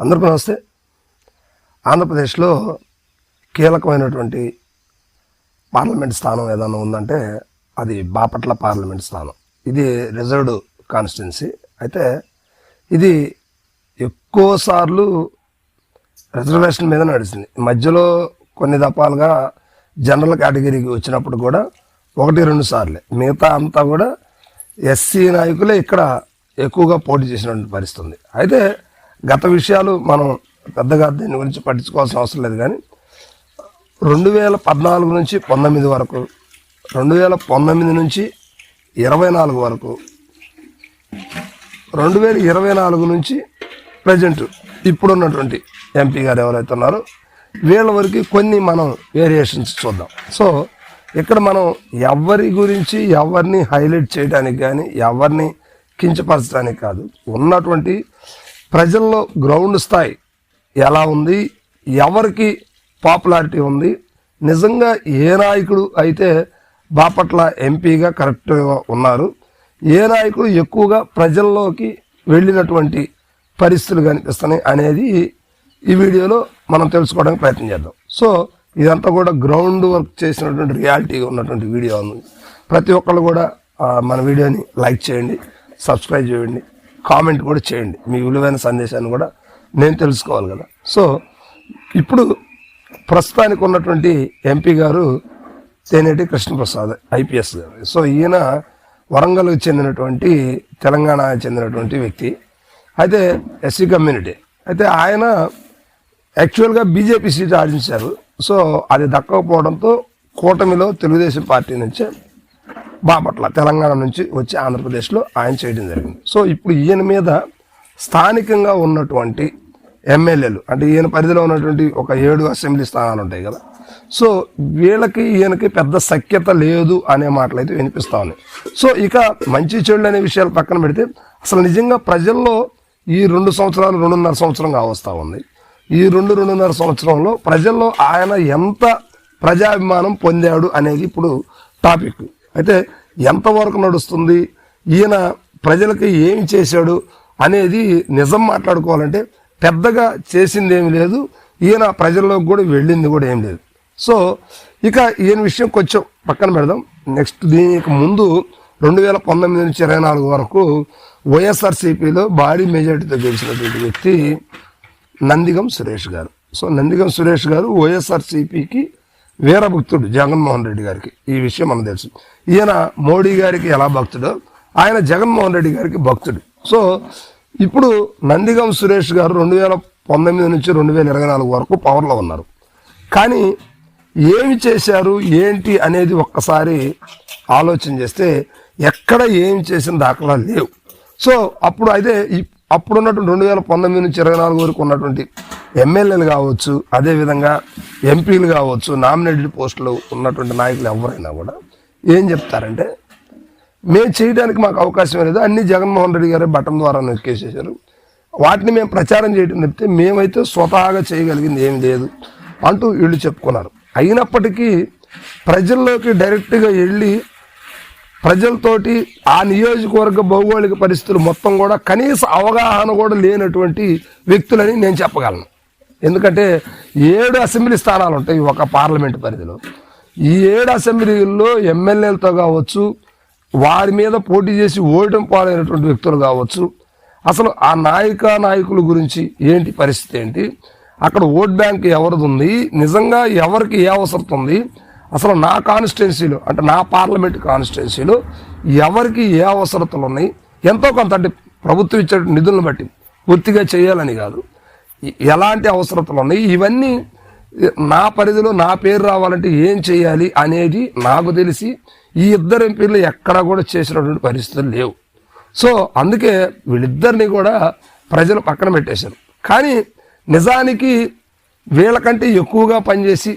అందరికీ నమస్తే. ఆంధ్రప్రదేశ్లో కీలకమైనటువంటి పార్లమెంట్ స్థానం ఏదైనా ఉందంటే అది బాపట్ల పార్లమెంట్ స్థానం. ఇది రిజర్వ్డ్ కాన్స్టిట్యున్సీ. అయితే ఇది ఎక్కువ సార్లు రిజర్వేషన్ మీద నడిచింది. మధ్యలో కొన్ని దఫాలుగా జనరల్ కేటగిరీకి వచ్చినప్పుడు కూడా 1-2 సార్లే. మిగతా అంతా కూడా ఎస్సీ నాయకులే ఇక్కడ ఎక్కువగా పోటీ చేసినటువంటి పరిస్థితి ఉంది. అయితే గత విషయాలు మనం పెద్దగా దీని గురించి పట్టించుకోవాల్సిన అవసరం లేదు. కానీ 2014 నుంచి 19 వరకు, 2019 నుంచి 24 వరకు, 2024 నుంచి ప్రజెంట్ ఇప్పుడున్నటువంటి ఎంపీ గారు ఎవరైతే ఉన్నారో వీళ్ళ వరకు కొన్ని మనం వేరియేషన్స్ చూద్దాం. సో ఇక్కడ మనం ఎవరి గురించి ఎవరిని హైలైట్ చేయడానికి కానీ ఎవరిని కించపరచడానికి కాదు, ఉన్నటువంటి ప్రజల్లో గ్రౌండ్ స్థాయి ఎలా ఉంది, ఎవరికి పాపులారిటీ ఉంది, నిజంగా ఏ నాయకుడు అయితే బాపట్ల ఎంపీగా కరెక్ట్గా ఉన్నారు, ఏ నాయకుడు ఎక్కువగా ప్రజల్లోకి వెళ్ళినటువంటి పరిస్థితులు కనిపిస్తున్నాయి అనేది ఈ వీడియోలో మనం తెలుసుకోవడానికి ప్రయత్నం చేద్దాం. సో ఇదంతా కూడా గ్రౌండ్ వర్క్ చేసినటువంటి రియాలిటీగా ఉన్నటువంటి వీడియో ఉంది. ప్రతి ఒక్కళ్ళు కూడా మన వీడియోని లైక్ చేయండి, సబ్స్క్రైబ్ చేయండి, కామెంట్ కూడా చేయండి. మీ విలువైన సందేశాన్ని కూడా నేను తెలుసుకోవాలి కదా. సో ఇప్పుడు ప్రస్తుతానికి ఉన్నటువంటి ఎంపీ గారు తేనేటి కృష్ణప్రసాద్ ఐపీఎస్ గారు. సో ఈయన వరంగల్కి చెందినటువంటి, తెలంగాణకి చెందినటువంటి వ్యక్తి. అయితే ఎస్సీ కమ్యూనిటీ. అయితే ఆయన యాక్చువల్గా బీజేపీ సీట్ ఆడించారు. సో అది దక్కకపోవడంతో కూటమిలో తెలుగుదేశం పార్టీ నుంచే బాపట్ల తెలంగాణ నుంచి వచ్చి ఆంధ్రప్రదేశ్లో ఆయన చేయడం జరిగింది. సో ఇప్పుడు ఈయన మీద స్థానికంగా ఉన్నటువంటి ఎమ్మెల్యేలు, అంటే ఈయన పరిధిలో ఉన్నటువంటి ఒక 7 అసెంబ్లీ స్థానాలు ఉంటాయి కదా. సో వీళ్ళకి ఈయనకి పెద్ద సఖ్యత లేదు అనే మాటలు అయితే వినిపిస్తూ ఉన్నాయి. సో ఇక మంచి చెడు అనే విషయాలు పక్కన పెడితే అసలు నిజంగా ప్రజల్లో ఈ 2 సంవత్సరాలు 2.5 సంవత్సరంగా వస్తూ ఉంది. ఈ 2-2.5 సంవత్సరంలో ప్రజల్లో ఆయన ఎంత ప్రజాభిమానం పొందాడు అనేది ఇప్పుడు టాపిక్. అయితే ఎంతవరకు నడుస్తుంది, ఈయన ప్రజలకి ఏమి చేశాడు అనేది నిజం మాట్లాడుకోవాలంటే పెద్దగా చేసింది ఏమి లేదు, ఈయన ప్రజల్లోకి కూడా వెళ్ళింది కూడా ఏం లేదు. సో ఇక ఈయన విషయం కొంచెం పక్కన పెడదాం. నెక్స్ట్ దీనికి ముందు 2019 నుంచి 24 వరకు వైఎస్ఆర్సీపీలో భారీ మెజార్టీతో గెలిచినటువంటి వ్యక్తి నందిగం సురేష్ గారు. సో నందిగం సురేష్ గారు వైఎస్ఆర్సీపీకి వీరభక్తుడు జగన్మోహన్ రెడ్డి గారికి. ఈ విషయం మనకు తెలుసు. ఈయన మోడీ గారికి ఎలా భక్తుడో ఆయన జగన్మోహన్ రెడ్డి గారికి భక్తుడు. సో ఇప్పుడు నందిగం సురేష్ గారు 2019 నుంచి 2024 వరకు పవర్లో ఉన్నారు. కానీ ఏమి చేశారు ఏంటి అనేది ఒక్కసారి ఆలోచన చేస్తే ఎక్కడ ఏమి చేసిన దాఖలా లేవు. సో అప్పుడు అయితే అప్పుడున్నటువంటి 2019 నుంచి 24 వరకు ఉన్నటువంటి ఎమ్మెల్యేలు కావచ్చు, అదేవిధంగా ఎంపీలు కావచ్చు, నామినేటెడ్ పోస్టులు ఉన్నటువంటి నాయకులు ఎవరైనా కూడా ఏం చెప్తారంటే మేము చేయడానికి మాకు అవకాశం లేదు, అన్ని జగన్మోహన్ రెడ్డి గారే బటన్ ద్వారా నొక్కేసేసారు, వాటిని మేము ప్రచారం చేయడం చెప్తే మేమైతే స్వతహాగా చేయగలిగింది ఏమి లేదు అంటూ వీళ్ళు చెప్పుకున్నారు. అయినప్పటికీ ప్రజల్లోకి డైరెక్ట్గా వెళ్ళి ప్రజలతోటి ఆ నియోజకవర్గ భౌగోళిక పరిస్థితులు మొత్తం కూడా కనీస అవగాహన కూడా లేనటువంటి వ్యక్తులని నేను చెప్పగలను. ఎందుకంటే 7 అసెంబ్లీ స్థానాలు ఉంటాయి ఒక పార్లమెంట్ పరిధిలో. ఈ 7 అసెంబ్లీల్లో ఎమ్మెల్యేలతో కావచ్చు, వారి మీద పోటీ చేసి ఓటమి పాలైనటువంటి వ్యక్తులు కావచ్చు, అసలు ఆ నాయకుల గురించి ఏంటి పరిస్థితి ఏంటి, అక్కడ ఓట్ బ్యాంక్ ఎవరిది ఉంది, నిజంగా ఎవరికి ఏ అవసరం ఉంది, అసలు నా కాన్స్టిట్యున్సీలో అంటే నా పార్లమెంట్ కాన్స్టిట్యున్సీలో ఎవరికి ఏ అవసరతలు ఉన్నాయి, ఎంతో కొంత అంటే ప్రభుత్వం ఇచ్చే నిధులను బట్టి పూర్తిగా చేయాలని కాదు, ఎలాంటి అవసరతలు ఉన్నాయి, ఇవన్నీ నా పరిధిలో నా పేరు రావాలంటే ఏం చేయాలి అనేది నాకు తెలిసి ఈ 2 ఎంపీలు ఎక్కడా కూడా చేసినటువంటి పరిస్థితులు లేవు. సో అందుకే వీళ్ళిద్దరిని కూడా ప్రజలు పక్కన పెట్టేశారు. కానీ నిజానికి వీళ్ళకంటే ఎక్కువగా పనిచేసి,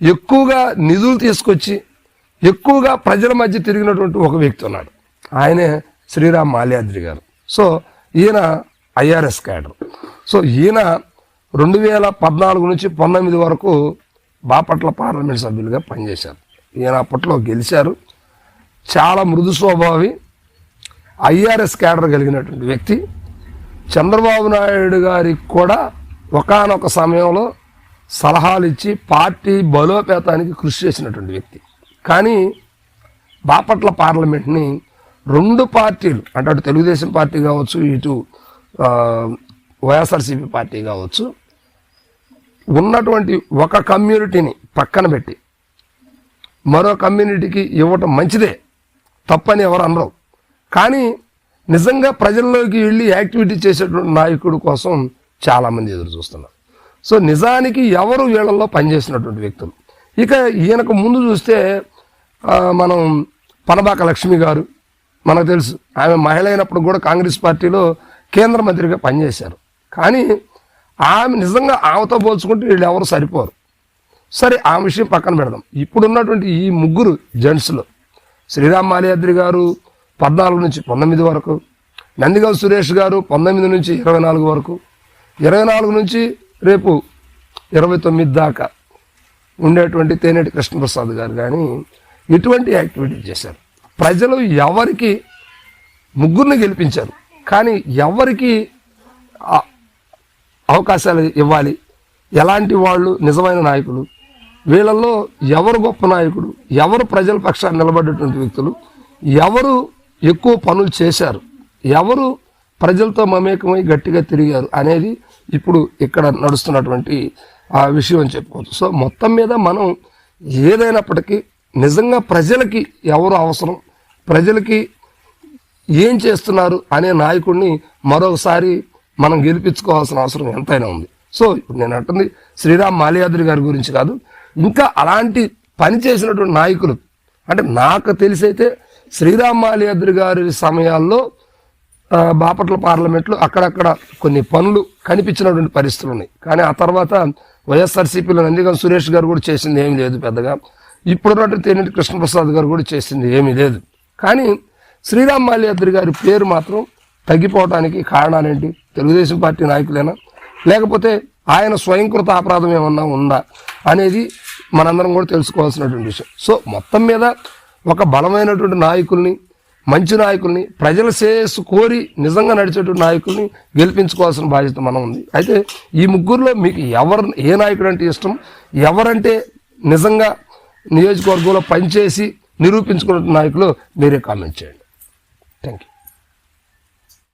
ఎక్కువగా నిధులు తీసుకొచ్చి, ఎక్కువగా ప్రజల మధ్య తిరిగినటువంటి ఒక వ్యక్తి ఉన్నాడు. ఆయనే శ్రీరామ్ మాల్యాద్రి గారు. సో ఈయన ఐఆర్ఎస్ క్యాడర్. సో ఈయన 2014 నుంచి 19 వరకు బాపట్ల పార్లమెంట్ సభ్యులుగా పనిచేశారు. ఈయన అప్పట్లో గెలిచారు. చాలా మృదు స్వభావి, ఐఆర్ఎస్ క్యాడర్ కలిగినటువంటి వ్యక్తి. చంద్రబాబు నాయుడు గారికి కూడా ఒకానొక సమయంలో సలహాలు ఇచ్చి పార్టీ బలోపేతానికి కృషి చేసినటువంటి వ్యక్తి. కానీ బాపట్ల పార్లమెంట్ని రెండు పార్టీలు అంటే అటు తెలుగుదేశం పార్టీ కావచ్చు, ఇటు వైఎస్ఆర్సీపీ పార్టీ కావచ్చు, ఉన్నటువంటి ఒక కమ్యూనిటీని పక్కన పెట్టి మరో కమ్యూనిటీకి ఇవ్వటం మంచిదే, తప్పని ఎవరు అనరు. కానీ నిజంగా ప్రజల్లోకి వెళ్ళి యాక్టివిటీ చేసేటువంటి నాయకుడు కోసం చాలామంది ఎదురు చూస్తున్నారు. సో నిజానికి ఎవరు వీళ్ళల్లో పనిచేసినటువంటి వ్యక్తులు. ఇక ఈయనకు ముందు చూస్తే మనం పనబాక లక్ష్మి గారు మనకు తెలుసు. ఆమె మహిళ అయినప్పుడు కూడా కాంగ్రెస్ పార్టీలో కేంద్ర మంత్రిగా పనిచేశారు. కానీ ఆమె నిజంగా ఆమెతో పోల్చుకుంటే వీళ్ళు ఎవరు సరిపోరు. సరే, ఆ విషయం పక్కన పెడదాం. ఇప్పుడున్నటువంటి ఈ ముగ్గురు జెంట్స్లో శ్రీరామ్ మాల్యాద్రి గారు 14 నుంచి 19 వరకు, నందిగం సురేష్ గారు 19 నుంచి 24 వరకు, 24 నుంచి రేపు 29 దాకా ఉండేటువంటి తేనేటి కృష్ణప్రసాద్ గారు కానీ ఇటువంటి యాక్టివిటీ చేశారు. ప్రజలు ఎవరికి ముగ్గురిని గెలిపించారు, కానీ ఎవరికి అవకాశాలు ఇవ్వాలి, ఎలాంటి వాళ్ళు నిజమైన నాయకులు, వీళ్ళల్లో ఎవరు గొప్ప నాయకుడు, ఎవరు ప్రజల పక్షాన్ని నిలబడేటువంటి వ్యక్తులు, ఎవరు ఎక్కువ పనులు చేశారు, ఎవరు ప్రజలతో మమేకమై గట్టిగా తిరిగారు అనేది ఇప్పుడు ఇక్కడ నడుస్తున్నటువంటి ఆ విషయం అని చెప్పుకోవచ్చు. సో మొత్తం మీద మనం ఏదైనప్పటికీ నిజంగా ప్రజలకి ఎవరు అవసరం, ప్రజలకి ఏం చేస్తున్నారు అనే నాయకుడిని మరొకసారి మనం గెలిపించుకోవాల్సిన అవసరం ఎంతైనా ఉంది. సో ఇప్పుడు నేను అంటుంది శ్రీరామ్ మాల్యాద్రి గారి గురించి కాదు, ఇంకా అలాంటి పని చేసినటువంటి నాయకులు అంటే నాకు తెలిసైతే శ్రీరామ్ మాల్యాద్రి గారి సమయాల్లో బాపట్ల పార్లమెంట్లో అక్కడక్కడ కొన్ని పనులు కనిపించినటువంటి పరిస్థితులు ఉన్నాయి. కానీ ఆ తర్వాత వైఎస్ఆర్సీపీలో నందిగం సురేష్ గారు కూడా చేసింది ఏమీ లేదు పెద్దగా. ఇప్పుడున్నటువంటి తేనేటి కృష్ణప్రసాద్ గారు కూడా చేసింది ఏమీ లేదు. కానీ శ్రీరామ్ మాల్యాద్రి గారి పేరు మాత్రం తగ్గిపోవడానికి కారణాలేంటి? తెలుగుదేశం పార్టీ నాయకులేనా, లేకపోతే ఆయన స్వయంకృత అపరాధం ఏమన్నా ఉందా అనేది మనందరం కూడా తెలుసుకోవాల్సినటువంటి విషయం. సో మొత్తం మీద ఒక బలమైనటువంటి నాయకుల్ని, మంచి నాయకుల్ని, ప్రజల శ్రేయస్సు కోరి నిజంగా నడిచేటువంటి నాయకుల్ని గెలిపించుకోవాల్సిన బాధ్యత మనం ఉంది. అయితే ఈ ముగ్గురులో మీకు ఏ నాయకుడు అంటే ఇష్టం, ఎవరంటే నిజంగా నియోజకవర్గంలో పనిచేసి నిరూపించుకున్న నాయకులు మీరే కామెంట్ చేయండి. Thank you.